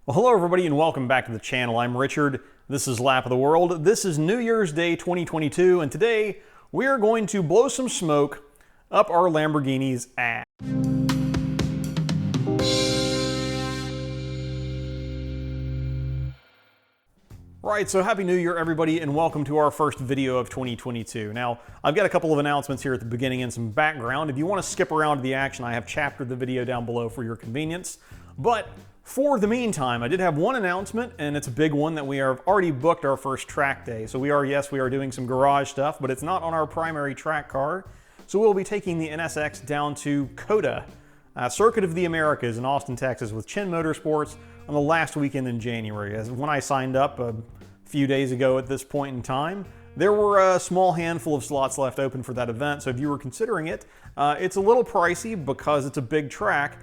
Well, hello everybody and welcome back to the channel. I'm Richard. This is Lap of the World. This is New Year's Day 2022, and today we are going to blow some smoke up our Lamborghini's ass. Right, so Happy New Year everybody and welcome to our first video of 2022. Now, I've got a couple of announcements here at the beginning and some background. If you want to skip around to the action, I have chaptered the video down below for your convenience. But for the meantime, I did have one announcement, and it's a big one that we have already booked our first track day. So we are doing some garage stuff, but it's not on our primary track car. So we'll be taking the NSX down to COTA, Circuit of the Americas in Austin, Texas, with Chin Motorsports on the last weekend in January. As when I signed up a few days ago at this point in time, there were a small handful of slots left open for that event. So if you were considering it, it's a little pricey because it's a big track.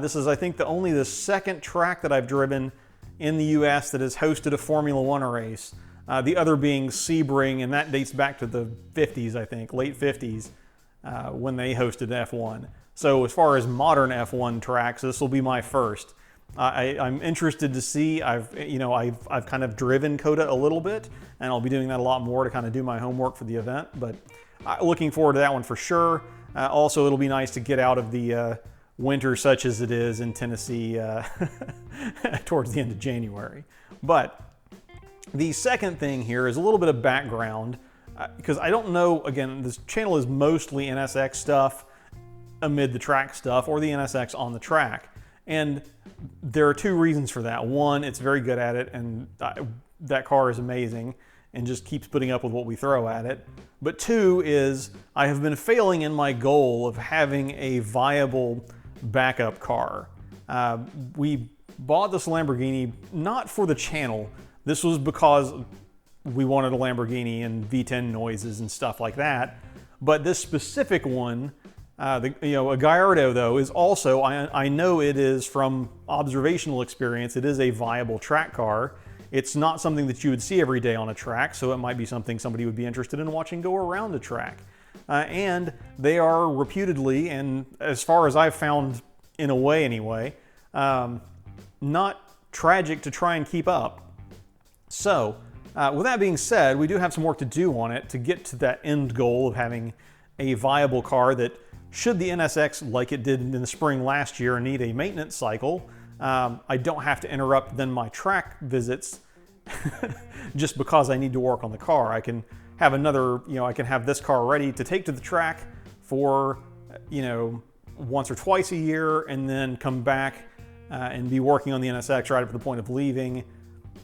This is, I think, only the second track that I've driven in the US that has hosted a Formula One race. The other being Sebring, and that dates back to the 50s, I think, late 50s, when they hosted F1. So as far as modern F1 tracks, this will be my first. I'm interested to see. I've kind of driven COTA a little bit, and I'll be doing that a lot more to kind of do my homework for the event. But looking forward to that one for sure. Also, it'll be nice to get out of the winter such as it is in Tennessee towards the end of January. But the second thing here is a little bit of background, because I don't know, again, this channel is mostly NSX stuff amid the track stuff, or the NSX on the track. And there are two reasons for that. One, it's very good at it, and that car is amazing and just keeps putting up with what we throw at it. But two is I have been failing in my goal of having a viable backup car. We bought this Lamborghini not for the channel. This was because we wanted a Lamborghini and V10 noises and stuff like that. But this specific one, a Gallardo though, is also, I know it is from observational experience, it is a viable track car. It's not something that you would see every day on a track, so it might be something somebody would be interested in watching go around a track. And they are reputedly, and as far as I've found in a way anyway, not tragic to try and keep up. So with that being said, we do have some work to do on it to get to that end goal of having a viable car that, should the NSX, like it did in the spring last year, need a maintenance cycle, I don't have to interrupt then my track visits just because I need to work on the car. I can have I can have this car ready to take to the track for, once or twice a year, and then come back and be working on the NSX right up to the point of leaving,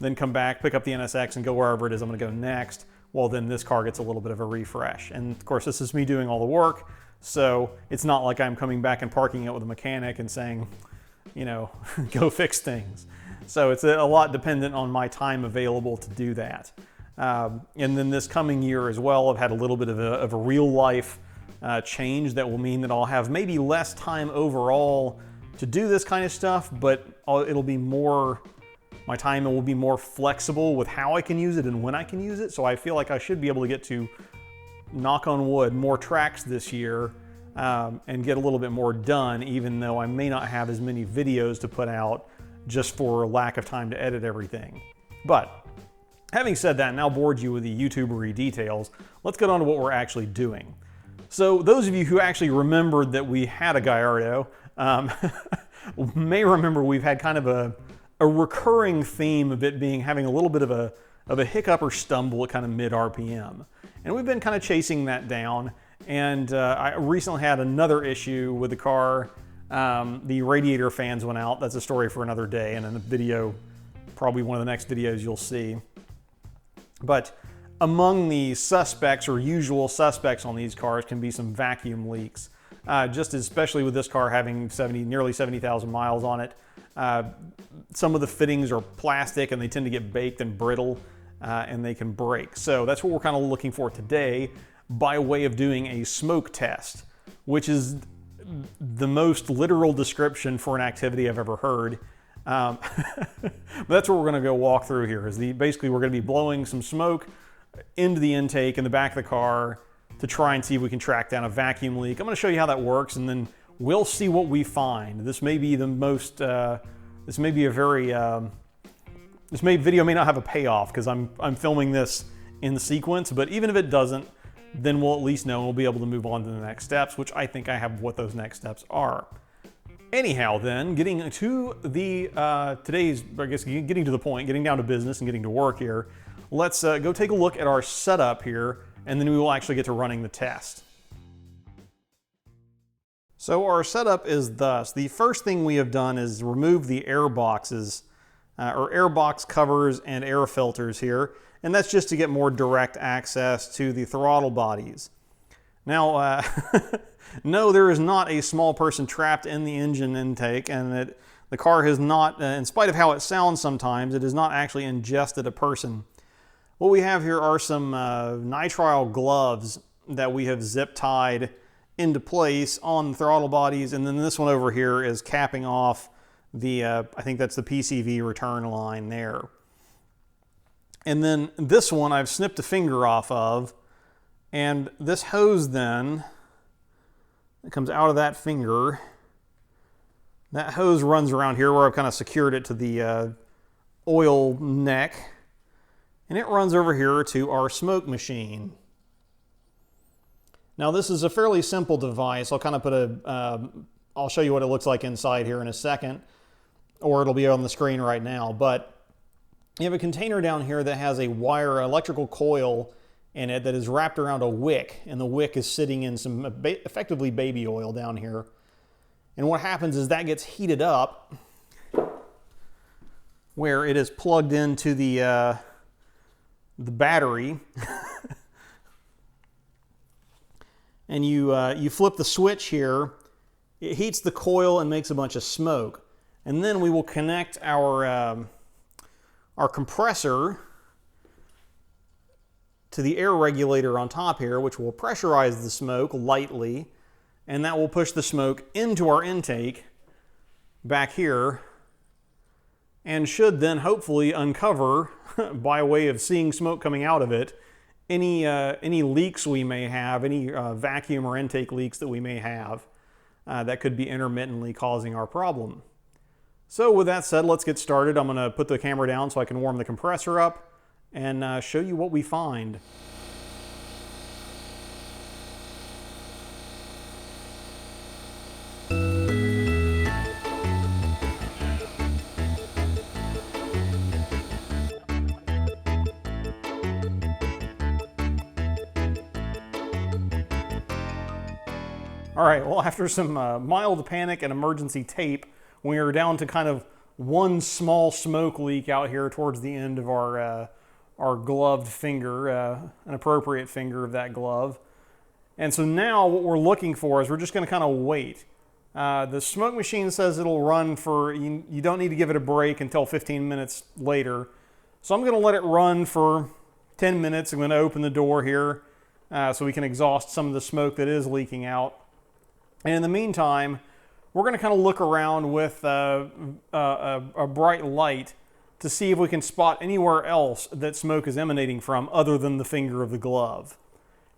then come back, pick up the NSX and go wherever it is I'm gonna go next. Well, then this car gets a little bit of a refresh. And of course, this is me doing all the work. So it's not like I'm coming back and parking it with a mechanic and saying, go fix things. So it's a lot dependent on my time available to do that. And then this coming year as well, I've had a little bit of a real life change that will mean that I'll have maybe less time overall to do this kind of stuff, but it'll be more, my time will be more flexible with how I can use it and when I can use it. So I feel like I should be able to get to, knock on wood, more tracks this year and get a little bit more done, even though I may not have as many videos to put out just for lack of time to edit everything. But having said that, now bored you with the YouTubery details, let's get on to what we're actually doing. So those of you who actually remembered that we had a Gallardo may remember we've had kind of a recurring theme of it having a little bit of a hiccup or stumble at kind of mid RPM. And we've been kind of chasing that down. And I recently had another issue with the car. The radiator fans went out. That's a story for another day, and in the video, probably one of the next videos you'll see. But among the suspects or usual suspects on these cars can be some vacuum leaks. Just especially with this car having nearly 70,000 miles on it. Some of the fittings are plastic and they tend to get baked and brittle and they can break. So that's what we're kind of looking for today by way of doing a smoke test, which is the most literal description for an activity I've ever heard. But that's what we're going to go walk through here. Basically, we're going to be blowing some smoke into the intake in the back of the car to try and see if we can track down a vacuum leak. I'm going to show you how that works, and then we'll see what we find. This may be the most this may be a very, video may not have a payoff because I'm filming this in sequence, but even if it doesn't, then we'll at least know and we'll be able to move on to the next steps, which I think I have what those next steps are. Anyhow, then, getting to the, getting to the point, getting down to business and getting to work here, let's go take a look at our setup here, and then we will actually get to running the test. So our setup is thus. The first thing we have done is remove the air boxes, or air box covers and air filters here, and that's just to get more direct access to the throttle bodies. Now, no, there is not a small person trapped in the engine intake, and the car has not, in spite of how it sounds sometimes, it has not actually ingested a person. What we have here are some nitrile gloves that we have zip tied into place on the throttle bodies, and then this one over here is capping off the, I think that's the PCV return line there. And then this one I've snipped a finger off of, and this hose then, it comes out of that finger. That hose runs around here where I've kind of secured it to the oil neck, and it runs over here to our smoke machine. Now this is a fairly simple device. I'll kind of put I'll show you what it looks like inside here in a second, or it'll be on the screen right now. But you have a container down here that has a wire, electrical coil in it that is wrapped around a wick, and the wick is sitting in some effectively baby oil down here. And what happens is that gets heated up where it is plugged into the battery. And you flip the switch here, it heats the coil and makes a bunch of smoke. And then we will connect our compressor to the air regulator on top here, which will pressurize the smoke lightly, and that will push the smoke into our intake back here, and should then hopefully uncover, by way of seeing smoke coming out of it, any leaks we may have, any vacuum or intake leaks that we may have that could be intermittently causing our problem. So with that said, let's get started. I'm going to put the camera down so I can warm the compressor up and show you what we find. All right, well, after some mild panic and emergency tape, we are down to kind of one small smoke leak out here towards the end of our gloved finger, an appropriate finger of that glove. And so now what we're looking for is we're just going to kind of wait. The smoke machine says it'll run for, you don't need to give it a break until 15 minutes later. So I'm going to let it run for 10 minutes. I'm going to open the door here so we can exhaust some of the smoke that is leaking out. And in the meantime, we're going to kind of look around with a bright light to see if we can spot anywhere else that smoke is emanating from other than the finger of the glove.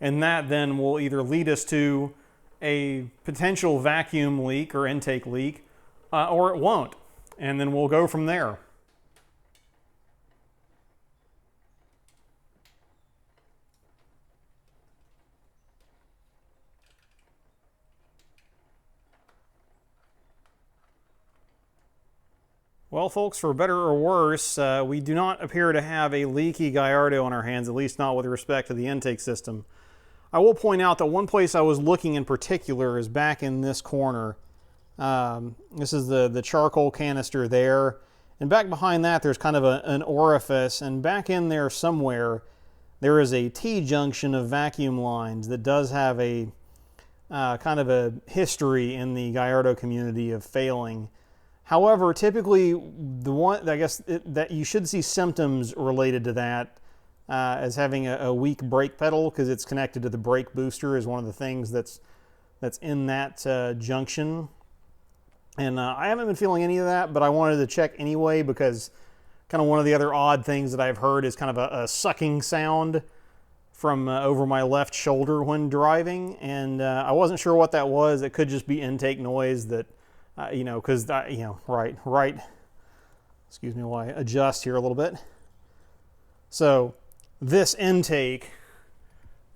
And that then will either lead us to a potential vacuum leak or intake leak, or it won't. And then we'll go from there. Well, folks, for better or worse, we do not appear to have a leaky Gallardo on our hands, at least not with respect to the intake system. I will point out that one place I was looking in particular is back in this corner. This is the charcoal canister there. And back behind that, there's kind of an orifice. And back in there somewhere, there is a T-junction of vacuum lines that does have a kind of a history in the Gallardo community of failing. However, typically, that you should see symptoms related to that as having a weak brake pedal, because it's connected to the brake booster is one of the things that's in that junction. And I haven't been feeling any of that, but I wanted to check anyway, because kind of one of the other odd things that I've heard is kind of a sucking sound from over my left shoulder when driving, and I wasn't sure what that was. It could just be intake noise that, because right Excuse me while I adjust here a little bit. So this intake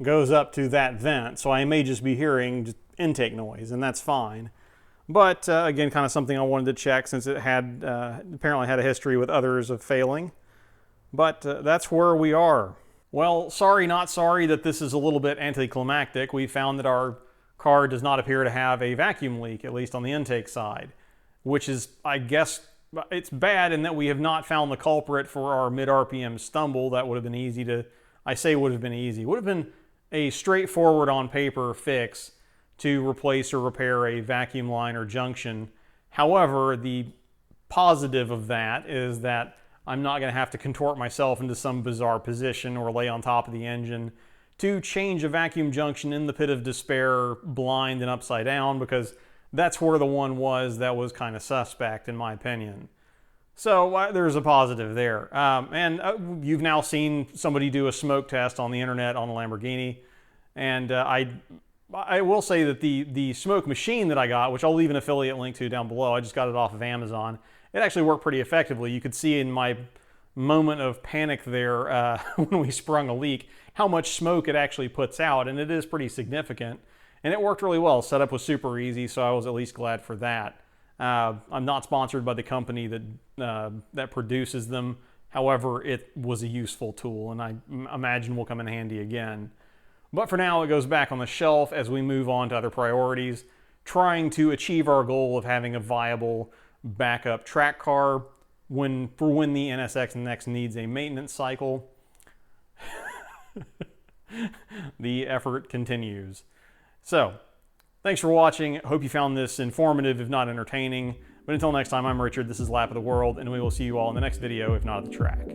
goes up to that vent, so I may just be hearing just intake noise, and that's fine. But again, kind of something I wanted to check since it had apparently had a history with others of failing. But that's where we are. Well, sorry not sorry that this is a little bit anticlimactic. We found that our car does not appear to have a vacuum leak, at least on the intake side, which is, I guess, it's bad in that we have not found the culprit for our mid-RPM stumble. That would have been easy to, I say would have been easy, would have been a straightforward on paper fix to replace or repair a vacuum line or junction. However, the positive of that is that I'm not going to have to contort myself into some bizarre position or lay on top of the engine to change a vacuum junction in the pit of despair, blind and upside down, because that's where the one was that was kind of suspect in my opinion. So there's a positive there. You've now seen somebody do a smoke test on the internet on a Lamborghini, and I will say that the smoke machine that I got, which I'll leave an affiliate link to down below, I just got it off of Amazon, it actually worked pretty effectively. You could see in my moment of panic there when we sprung a leak how much smoke it actually puts out, and it is pretty significant. And it worked really well. Setup was super easy, so I was at least glad for that. I'm not sponsored by the company that produces them. However, it was a useful tool, and I imagine will come in handy again. But for now, it goes back on the shelf as we move on to other priorities, trying to achieve our goal of having a viable backup track car for when the NSX next needs a maintenance cycle. The effort continues. So, thanks for watching. Hope you found this informative, if not entertaining. But until next time, I'm Richard. This is Lap of the World, and we will see you all in the next video, if not at the track.